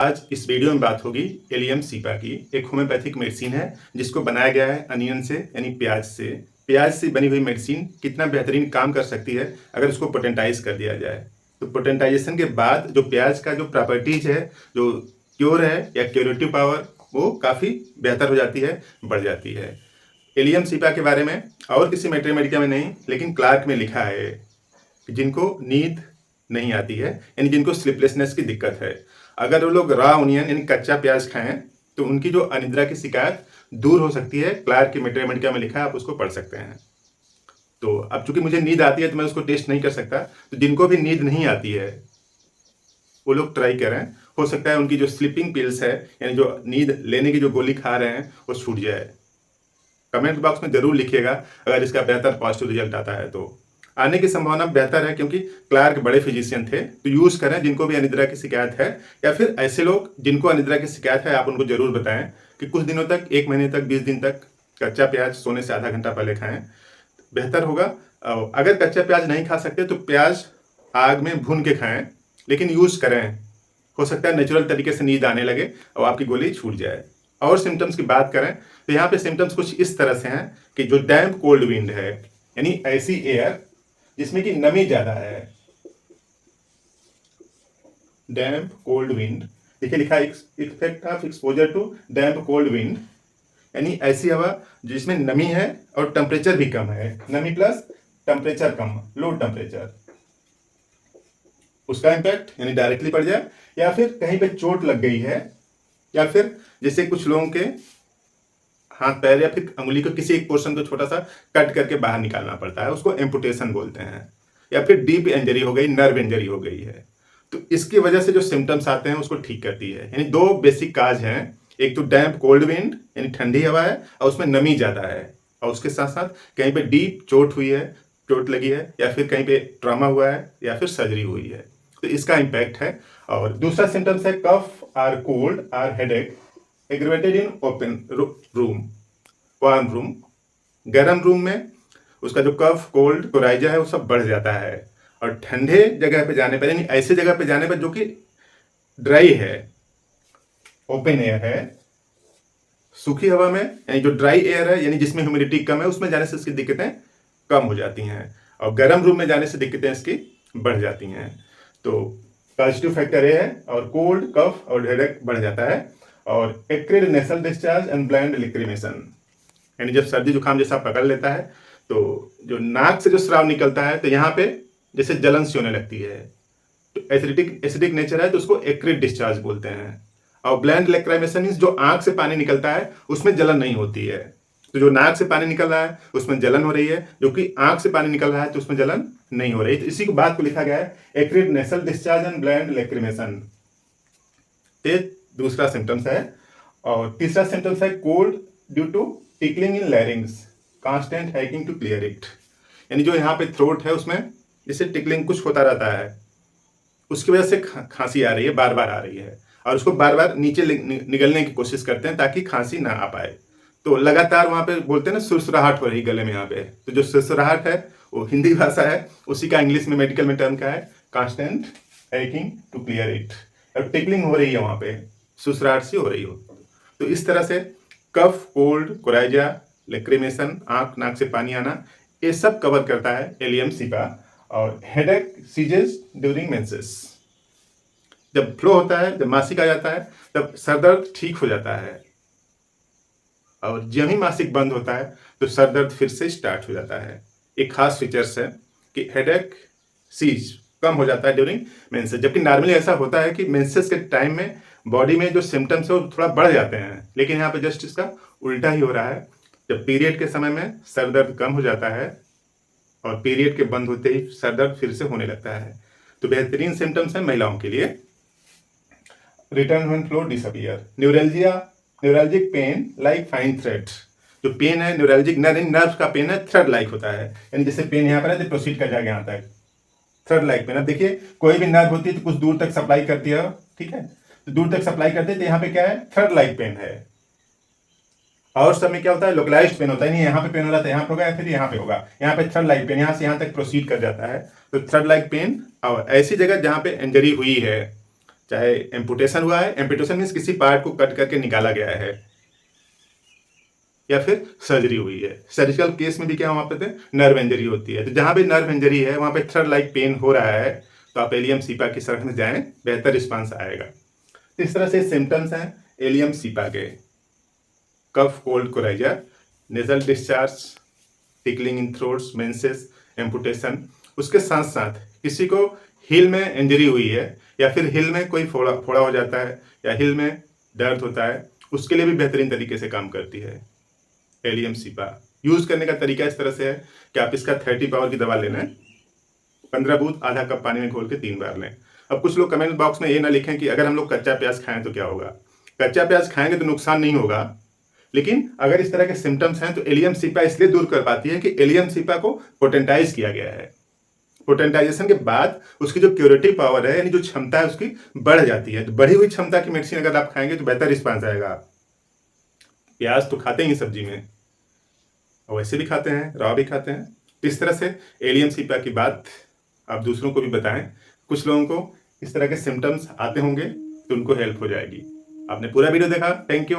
आज इस वीडियो में बात होगी एलियम सीपा की। एक होम्योपैथिक मेडिसिन है जिसको बनाया गया है अनियन से यानी प्याज से। प्याज से बनी हुई मेडिसिन कितना बेहतरीन काम कर सकती है अगर उसको पोटेंटाइज कर दिया जाए। तो पोटेंटाइजेशन के बाद जो प्याज का जो प्रॉपर्टीज है, जो क्योर है या क्यूरेटिव पावर, वो काफ़ी बेहतर हो जाती है, बढ़ जाती है। एलियम सीपा के बारे में और किसी मेट्रोमेडिका में नहीं, लेकिन क्लार्क में लिखा है कि जिनको नींद नहीं आती है यानी जिनको स्लीपलेसनेस की दिक्कत है, अगर वो लोग रॉ ऑनियन यानी कच्चा प्याज खाएं तो उनकी जो अनिद्रा की शिकायत दूर हो सकती है। क्लार्क की मेट्रोमेडिका में लिखा है, आप उसको पढ़ सकते हैं। तो अब चूंकि मुझे नींद आती है तो मैं उसको टेस्ट नहीं कर सकता, तो जिनको भी नींद नहीं आती है वो लोग ट्राई करें। हो सकता है उनकी जो स्लीपिंग पिल्स है यानी जो नींद लेने की जो गोली खा रहे हैं वो छूट जाए। कमेंट बॉक्स में जरूर लिखिएगा अगर इसका बेहतर पॉजिटिव रिजल्ट आता है। तो आने की संभावना बेहतर है क्योंकि क्लार्क बड़े फिजिशियन थे। तो यूज़ करें जिनको भी अनिद्रा की शिकायत है, या फिर ऐसे लोग जिनको अनिद्रा की शिकायत है आप उनको जरूर बताएं कि कुछ दिनों तक, 1 महीने तक, 20 दिन तक कच्चा प्याज सोने से आधा घंटा पहले खाएं, बेहतर होगा। अगर कच्चा प्याज नहीं खा सकते तो प्याज आग में भून के खाएं, लेकिन यूज़ करें। हो सकता है नेचुरल तरीके से नींद आने लगे और आपकी गोली छूट जाए। और सिम्टम्स की बात करें तो यहाँ पे सिम्टम्स कुछ इस तरह से हैं कि जो डैम्प कोल्ड विंड है यानी ऐसी एयर जिसमें कि नमी ज्यादा है, डैम्प कोल्ड विंड, देखिए लिखा है effect of exposure to damp cold wind, यानी ऐसी हवा जिसमें नमी है और टेम्परेचर भी कम है। नमी प्लस टेम्परेचर कम, लो टेम्परेचर, उसका इम्पैक्ट यानी डायरेक्टली पड़ जाए, या फिर कहीं पे चोट लग गई है, या फिर जैसे कुछ लोगों के हाथ पैर या फिर अंगुली को किसी एक पोर्शन को छोटा सा कट करके बाहर निकालना पड़ता है, उसको एम्पुटेशन बोलते हैं। या फिर डीप इंजरी हो गई, नर्व इंजरी हो गई है, तो इसकी वजह से जो सिम्टम्स आते हैं उसको ठीक करती है। यानी 2 बेसिक काज हैं, एक तो डैम्प कोल्ड विंड यानी ठंडी हवा है और उसमें नमी ज़्यादा है, और उसके साथ साथ कहीं पे डीप चोट हुई है, चोट लगी है, या फिर कहीं पे ट्रॉमा हुआ है, या फिर सर्जरी हुई है, तो इसका इम्पैक्ट है। और दूसरा सिम्टम्स है cough or cold or headache aggravated in open room, warm room. गर्म रूम में उसका जो कफ, कोल्ड, कोराइजा है वो सब बढ़ जाता है, और ठंडे जगह पे जाने पर यानी ऐसे जगह पे जाने पर जो कि ड्राई है, ओपन एयर है, सूखी हवा में यानी जो ड्राई एयर है यानी जिसमें ह्यूमिडिटी कम है, उसमें जाने से इसकी दिक्कतें कम हो जाती हैं, और गर्म रूम में जाने से दिक्कतें इसकी बढ़ जाती हैं। तो पॉजिटिव फैक्टर ये है, और कोल्ड, कफ और हेडेक बढ़ जाता है। और acrid nasal discharge and bland lachrymation, यानी जब सर्दी जुकाम जैसा पकड़ लेता है तो जो नाक से जो स्राव निकलता है तो यहाँ पे जैसे जलन सी होने लगती है, तो एसिडिक नेचर है तो उसको एक्रिड डिस्चार्ज बोलते हैं। और ब्लाइंड लिक्रिमेशन मीन्स जो आंख से पानी निकलता है उसमें जलन नहीं होती है, तो जो नाक से पानी निकल रहा है उसमें जलन हो रही है, जो कि आंख से पानी निकल रहा है तो उसमें जलन नहीं हो रही। तो इसी को बात को लिखा गया है acrid nasal discharge and bland lachrymation. ये दूसरा सिम्टम्स है। और तीसरा सिम्टम्स है cold due to tickling in larynx, constant hacking to clear it, यानी जो यहाँ पे थ्रोट है उसमें जैसे टिकलिंग कुछ होता रहता है, उसकी वजह से खांसी आ रही है, बार बार आ रही है, और उसको बार बार नीचे निगलने की कोशिश करते हैं ताकि खांसी ना आ पाए। तो लगातार वहाँ पे बोलते हैं ना सुरसुराहट हो रही गले में यहाँ पे, तो जो सुरसुराहट है वो हिंदी भाषा है, उसी का इंग्लिश में मेडिकल में टर्म क्या है, constant hacking to clear it. और टिकलिंग हो रही है वहाँ पे, सुसराहट सी हो रही हो। तो इस तरह से कफ, कोल्ड, कोराइजा, लेक्रिमेशन, आंख नाक से पानी आना, ये सब कवर करता है एलियम सीपा। और हेडेक, सीजेस ड्यूरिंग मेंसेस, जब फ्लो होता है, जब मासिक आ जाता है तब सरदर्द ठीक हो जाता है, और जब ही मासिक बंद होता है तो सरदर्द फिर से स्टार्ट हो जाता है। एक खास फीचर्स है कि हेडेक, सीज कम हो जाता है ड्यूरिंग मेंसेस, जबकि नॉर्मली ऐसा होता है कि मेंसेस के टाइम में बॉडी में जो सिम्टम्स है वो थोड़ा बढ़ जाते हैं, लेकिन यहाँ पे जस्ट इसका उल्टा ही हो रहा है। जब पीरियड के समय में सर दर्द कम हो जाता है और पीरियड के बंद होते ही सर दर्द फिर से होने लगता है। तो बेहतरीन सिम्टम्स है महिलाओं के लिए। Return when flow disappear, neuralgia, neuralgic pain like fine thread, जो पेन है न्यूरल्जिक नर्व का पेन है, थ्रेड लाइक होता है, यानी जैसे पेन यहाँ पर है तो प्रोसीड कर जाएगा यहाँ तक, थ्रेड लाइक पेन। अब देखिए कोई भी नर्व होती है तो कुछ दूर तक सप्लाई करती है, ठीक है, तो दूर तक सप्लाई करते हैं, तो यहाँ पे क्या है, थ्रेड लाइक पेन है। और समय क्या होता है, लोकलाइज्ड पेन होता है, नहीं यहाँ पे पेन हो रहा था यहाँ पे होगा, या फिर यहाँ पे होगा, यहाँ पे थ्रेड लाइक पेन यहाँ से यहाँ तक प्रोसीड कर जाता है, तो थ्रेड लाइक पेन। और ऐसी जगह जहाँ पे इंजरी हुई है, चाहे एम्पुटेशन हुआ है, एम्पुटेशन मीन्स किसी पार्ट को कट करके निकाला गया है, या फिर सर्जरी हुई है। सर्जिकल केस में भी क्या वहाँ पे नर्व इंजरी होती है, तो जहाँ भी नर्व इंजरी है वहाँ पे थ्रेड लाइक पेन हो रहा है तो आप एलियम सीपा की शरण में जाएं, बेहतर रिस्पांस आएगा। इस तरह से सिम्टम्स हैं एलियम सीपा के, cough, cold, coryza, nasal discharge, tickling in throats, menses, amputation. उसके साथ साथ किसी को हिल में इंजरी हुई है या फिर हिल में कोई फोड़ा हो जाता है या हिल में दर्द होता है, उसके लिए भी बेहतरीन तरीके से काम करती है एलियम सीपा। यूज करने का तरीका इस तरह से है कि आप इसका 30 पावर की दवा लेना है, 15 बूंद आधा कप पानी में घोल के 3 बार लें। अब कुछ लोग कमेंट बॉक्स में ये ना लिखें कि अगर हम लोग कच्चा प्याज खाएं तो क्या होगा। कच्चा प्याज खाएंगे तो नुकसान नहीं होगा, लेकिन अगर इस तरह के सिम्टम्स हैं तो एलियम सीपा इसलिए दूर कर पाती है कि एलियम सीपा को पोटेंटाइज किया गया है। पोटेंटाइजेशन के बाद उसकी जो क्यूरेटिव पावर है, यानी जो क्षमता है उसकी बढ़ जाती है। तो बढ़ी हुई क्षमता की मेडिसिन अगर आप खाएंगे तो बेहतर रिस्पांस आएगा। प्याज तो खाते ही सब्जी में, और वैसे भी खाते हैं, रॉ भी खाते हैं। इस तरह से एलियम सीपा की बात आप दूसरों को भी बताएं। कुछ लोगों को इस तरह के सिम्टम्स आते होंगे तो उनको हेल्प हो जाएगी। आपने पूरा वीडियो देखा, थैंक यू।